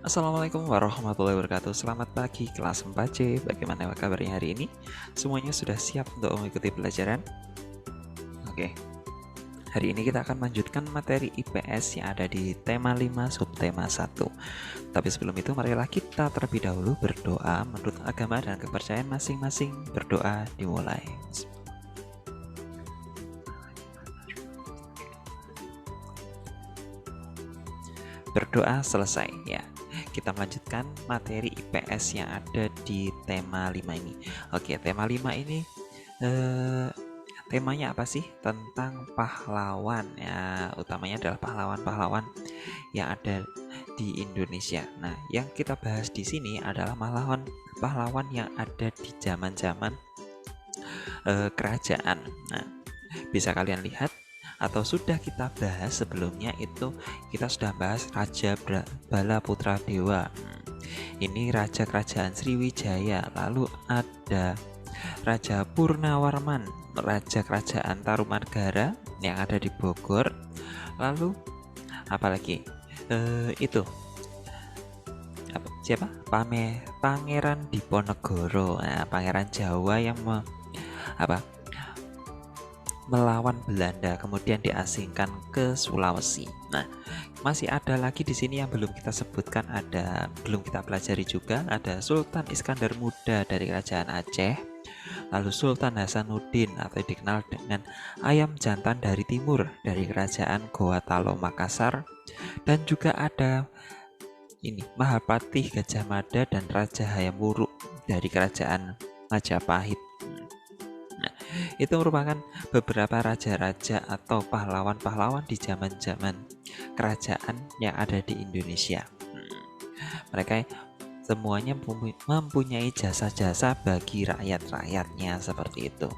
Assalamualaikum warahmatullahi wabarakatuh. Selamat pagi kelas 4C. Bagaimana kabarnya hari ini? Semuanya sudah siap untuk mengikuti pelajaran? Oke. Hari ini kita akan melanjutkan materi IPS yang ada di tema 5 subtema 1. Tapi sebelum itu marilah kita terlebih dahulu berdoa menurut agama dan kepercayaan masing-masing. Berdoa dimulai. Berdoa selesai ya. Kita melanjutkan materi IPS yang ada di tema 5 ini. Oke, tema 5 ini temanya apa sih? Tentang pahlawan ya, utamanya adalah pahlawan-pahlawan yang ada di Indonesia. Nah, yang kita bahas di sini adalah pahlawan yang ada di zaman-zaman kerajaan. Nah, bisa kalian lihat atau sudah kita bahas sebelumnya, itu kita sudah bahas Raja Bala Putra Dewa. Ini raja kerajaan Sriwijaya. Lalu ada Raja Purnawarman, raja kerajaan Tarumanegara yang ada di Bogor. Lalu apalagi itu siapa? Pangeran Diponegoro. Nah, pangeran Jawa yang melawan Belanda, kemudian diasingkan ke Sulawesi. Nah, masih ada lagi di sini yang belum kita sebutkan, belum kita pelajari juga. Ada Sultan Iskandar Muda dari Kerajaan Aceh, lalu Sultan Hasanuddin atau dikenal dengan Ayam Jantan dari Timur dari Kerajaan Gorontalo Makassar, dan juga ada ini Mahapatih Gajah Mada dan Raja Hayam Wuruk dari Kerajaan Majapahit. Itu merupakan beberapa raja-raja atau pahlawan-pahlawan di zaman-zaman kerajaan yang ada di Indonesia. Mereka semuanya mempunyai jasa-jasa bagi rakyat-rakyatnya seperti itu.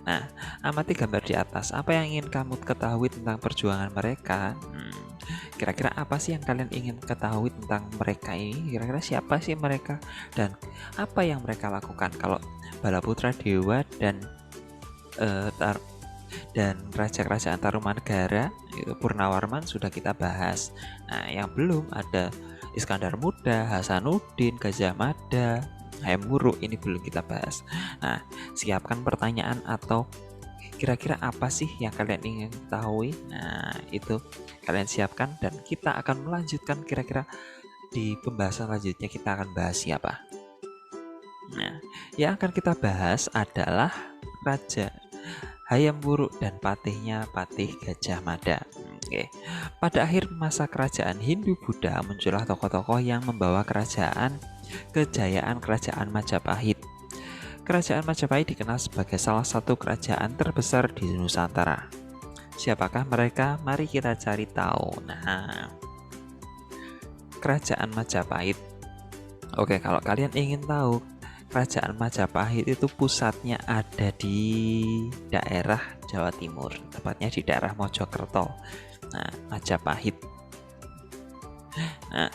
Nah, amati gambar di atas. Apa yang ingin kamu ketahui tentang perjuangan mereka? Kira-kira apa sih yang kalian ingin ketahui tentang mereka ini? Kira-kira siapa sih mereka dan apa yang mereka lakukan? Kalau Bala Putra Dewa dan Raja Kerajaan Tarumanegara itu Purnawarman sudah kita bahas. Nah, yang belum ada Iskandar Muda, Hasanuddin, Gajah Mada, Hayam Wuruk, ini belum kita bahas. Nah, siapkan pertanyaan atau kira-kira apa sih yang kalian ingin ketahui. Nah, itu kalian siapkan dan kita akan melanjutkan. Kira-kira di pembahasan selanjutnya kita akan bahas siapa. Nah, yang akan kita bahas adalah Raja Hayam Wuruk dan patihnya Patih Gajah Mada. Oke. Pada akhir masa kerajaan Hindu-Buddha muncullah tokoh-tokoh yang membawa kejayaan kerajaan Majapahit. Kerajaan Majapahit dikenal sebagai salah satu kerajaan terbesar di Nusantara. Siapakah mereka? Mari kita cari tahu. Nah, Kerajaan Majapahit. Oke, kalau kalian ingin tahu, Kerajaan Majapahit itu pusatnya ada di daerah Jawa Timur, tepatnya di daerah Mojokerto. Nah, Majapahit. Nah,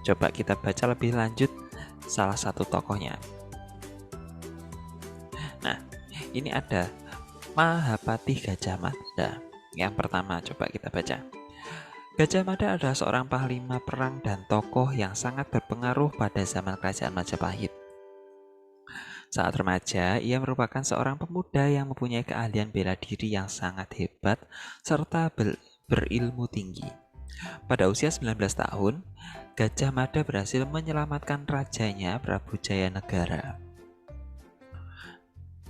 coba kita baca lebih lanjut salah satu tokohnya. Nah, ini ada Mahapatih Gajah Mada. Yang pertama, coba kita baca. Gajah Mada adalah seorang panglima perang dan tokoh yang sangat berpengaruh pada zaman kerajaan Majapahit. Saat remaja, ia merupakan seorang pemuda yang mempunyai keahlian bela diri yang sangat hebat serta berilmu tinggi. Pada usia 19 tahun, Gajah Mada berhasil menyelamatkan rajanya Prabu Jayanegara.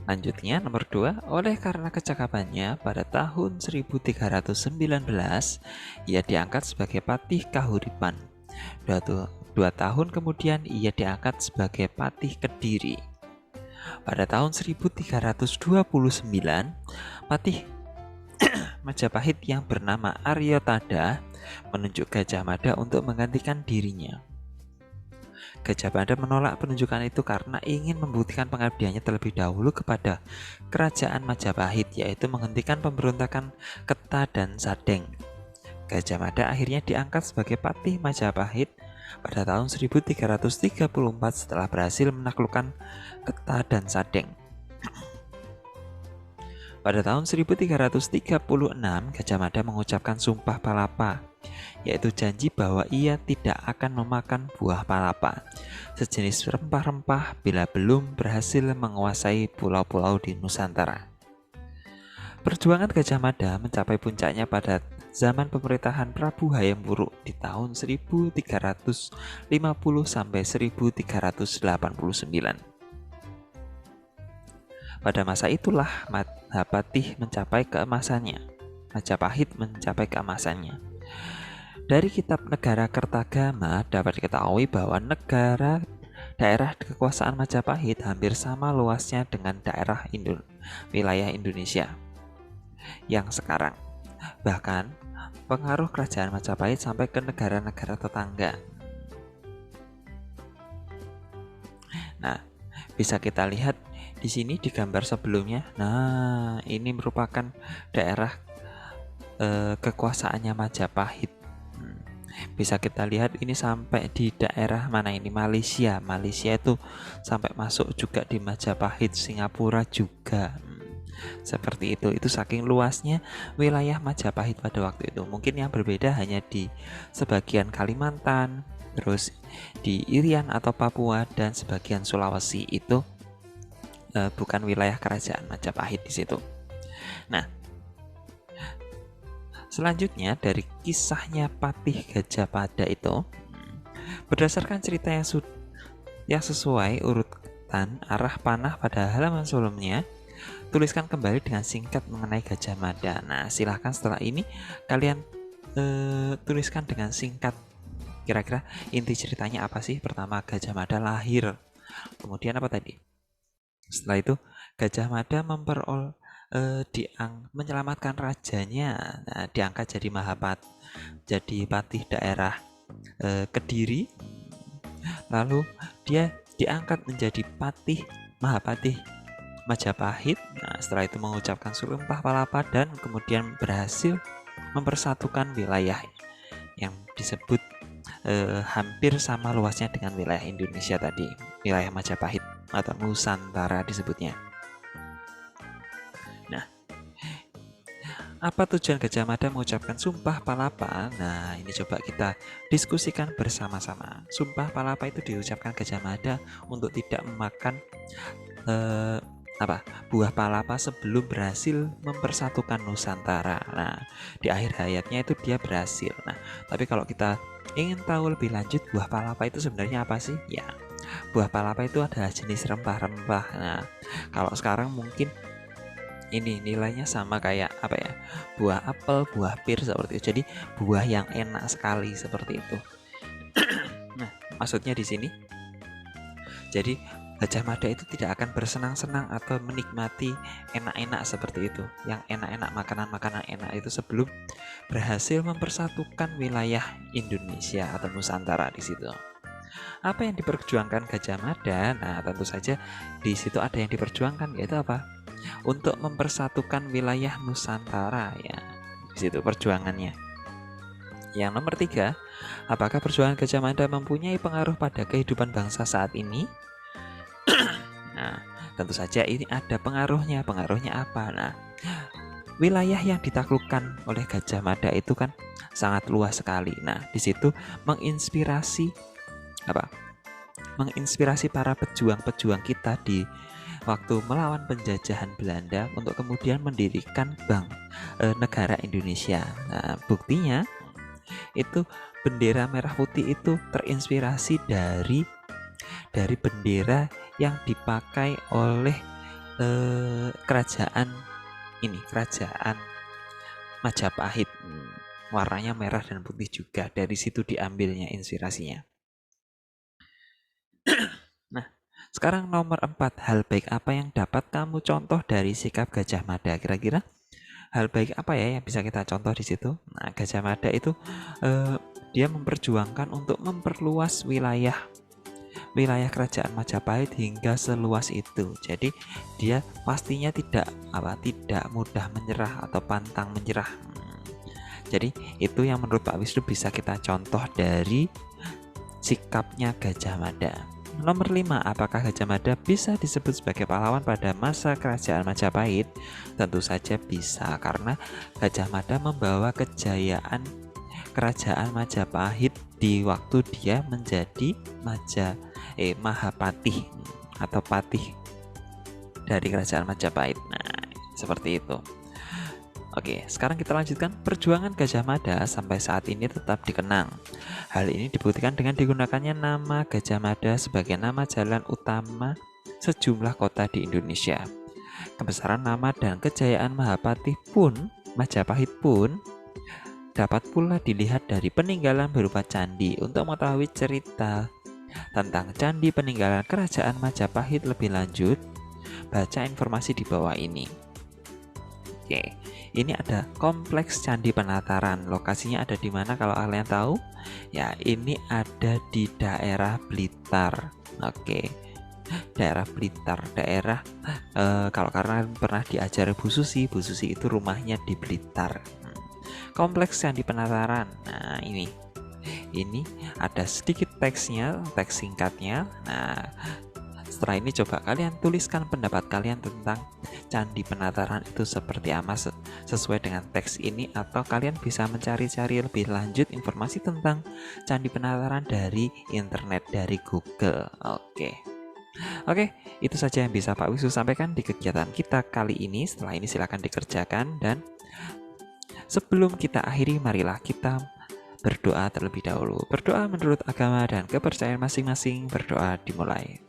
Lanjutnya nomor 2, oleh karena kecakapannya pada tahun 1319 ia diangkat sebagai Patih Kahuripan. 2 tahun kemudian ia diangkat sebagai Patih Kediri. Pada tahun 1329 Patih Majapahit yang bernama Arya Tada menunjuk Gajah Mada untuk menggantikan dirinya. Gajah Mada menolak penunjukan itu karena ingin membuktikan pengabdiannya terlebih dahulu kepada kerajaan Majapahit, yaitu menghentikan pemberontakan Keta dan Sadeng. Gajah Mada akhirnya diangkat sebagai Patih Majapahit pada tahun 1334 setelah berhasil menaklukkan Keta dan Sadeng. Pada tahun 1336, Gajah Mada mengucapkan Sumpah Palapa yaitu janji bahwa ia tidak akan memakan buah palapa, sejenis rempah-rempah, bila belum berhasil menguasai pulau-pulau di Nusantara. Perjuangan Gajah Mada mencapai puncaknya pada zaman pemerintahan Prabu Hayam Wuruk di tahun 1350 sampai 1389. Pada masa itulah Majapahit mencapai keemasannya. Dari kitab Negara Kertagama dapat diketahui bahwa daerah kekuasaan Majapahit hampir sama luasnya dengan wilayah Indonesia yang sekarang. Bahkan pengaruh kerajaan Majapahit sampai ke negara-negara tetangga. Nah, bisa kita lihat di sini di gambar sebelumnya. Nah, ini merupakan daerah kekuasaannya Majapahit. Bisa kita lihat ini sampai di daerah mana ini, Malaysia. Malaysia itu sampai masuk juga di Majapahit, Singapura juga. Seperti itu saking luasnya wilayah Majapahit pada waktu itu. Mungkin yang berbeda hanya di sebagian Kalimantan, terus di Irian atau Papua, dan sebagian Sulawesi itu bukan wilayah kerajaan Majapahit di situ. Nah, selanjutnya dari kisahnya Patih Gajah Mada itu, berdasarkan cerita yang sesuai urutan arah panah pada halaman sebelumnya, tuliskan kembali dengan singkat mengenai Gajah Mada. Nah, silahkan setelah ini kalian tuliskan dengan singkat. Kira-kira inti ceritanya apa sih? Pertama, Gajah Mada lahir. Kemudian apa tadi? Setelah itu, Gajah Mada menyelamatkan rajanya. Nah, diangkat jadi patih daerah Kediri. Lalu dia diangkat menjadi Mahapatih Majapahit. Nah, setelah itu mengucapkan Sumpah Palapa dan kemudian berhasil mempersatukan wilayah yang disebut hampir sama luasnya dengan wilayah Indonesia tadi, wilayah Majapahit atau Nusantara disebutnya. Nah, apa tujuan Gajah Mada mengucapkan Sumpah Palapa? Nah, ini coba kita diskusikan bersama-sama. Sumpah Palapa itu diucapkan Gajah Mada untuk tidak memakan buah palapa sebelum berhasil mempersatukan Nusantara. Nah, di akhir hayatnya itu dia berhasil. Nah, tapi kalau kita ingin tahu lebih lanjut buah palapa itu sebenarnya apa sih? Ya, buah palapa itu adalah jenis rempah-rempah. Nah, kalau sekarang mungkin ini nilainya sama kayak buah apel, buah pir seperti itu. Jadi buah yang enak sekali seperti itu. Nah, maksudnya di sini, jadi Gajah Mada itu tidak akan bersenang-senang atau menikmati enak-enak seperti itu. Yang enak-enak, makanan-makanan enak itu sebelum berhasil mempersatukan wilayah Indonesia atau Nusantara di situ. Apa yang diperjuangkan Gajah Mada? Nah, tentu saja di situ ada yang diperjuangkan, yaitu apa? Untuk mempersatukan wilayah Nusantara, ya. Di situ perjuangannya. Yang nomor 3, apakah perjuangan Gajah Mada mempunyai pengaruh pada kehidupan bangsa saat ini? Nah, tentu saja ini ada pengaruhnya. Pengaruhnya apa? Nah, wilayah yang ditaklukkan oleh Gajah Mada itu kan sangat luas sekali. Nah, di situ menginspirasi para pejuang-pejuang kita di waktu melawan penjajahan Belanda untuk kemudian mendirikan negara Indonesia. Nah, buktinya itu bendera merah putih itu terinspirasi dari bendera yang dipakai oleh kerajaan Majapahit. Warnanya merah dan putih juga, dari situ diambilnya inspirasinya. Nah, sekarang nomor 4, hal baik apa yang dapat kamu contoh dari sikap Gajah Mada? Kira-kira hal baik apa ya yang bisa kita contoh di situ? Nah, Gajah Mada itu dia memperjuangkan untuk memperluas wilayah kerajaan Majapahit hingga seluas itu. Jadi dia pastinya tidak mudah menyerah atau pantang menyerah. Jadi itu yang menurut Pak Wisnu bisa kita contoh dari sikapnya Gajah Mada. Nomor 5, apakah Gajah Mada bisa disebut sebagai pahlawan pada masa kerajaan Majapahit? Tentu saja bisa, karena Gajah Mada membawa kejayaan kerajaan Majapahit di waktu dia menjadi Mahapatih atau patih dari kerajaan Majapahit. Nah, seperti itu. Oke, sekarang kita lanjutkan. Perjuangan Gajah Mada sampai saat ini tetap dikenang. Hal ini dibuktikan dengan digunakannya nama Gajah Mada sebagai nama jalan utama sejumlah kota di Indonesia. Kebesaran nama dan kejayaan Majapahit pun dapat pula dilihat dari peninggalan berupa candi. Untuk mengetahui cerita tentang candi peninggalan kerajaan Majapahit lebih lanjut, baca informasi di bawah ini. Oke, ini ada kompleks Candi Penataran. Lokasinya ada di mana kalau kalian tahu? Ya, ini ada di daerah Blitar. Oke, daerah Blitar, kalau karena pernah diajar Bu Susi itu rumahnya di Blitar. Kompleks Candi Penataran. Nah, ini ada sedikit teksnya, teks singkatnya. Nah, setelah ini coba kalian tuliskan pendapat kalian tentang Candi Penataran itu seperti apa sesuai dengan teks ini, atau kalian bisa mencari-cari lebih lanjut informasi tentang Candi Penataran dari internet, dari Google. Oke, itu saja yang bisa Pak Wisnu sampaikan di kegiatan kita kali ini. Setelah ini silakan dikerjakan, dan sebelum kita akhiri, marilah kita berdoa terlebih dahulu. Berdoa menurut agama dan kepercayaan masing-masing. Berdoa dimulai.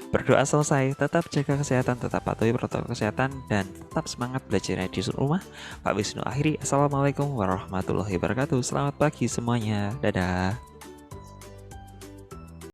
Berdoa selesai, tetap jaga kesehatan, tetap patuhi protokol kesehatan, dan tetap semangat belajarnya di rumah. Pak Wisnu akhiri. Assalamualaikum warahmatullahi wabarakatuh. Selamat pagi semuanya. Dadah.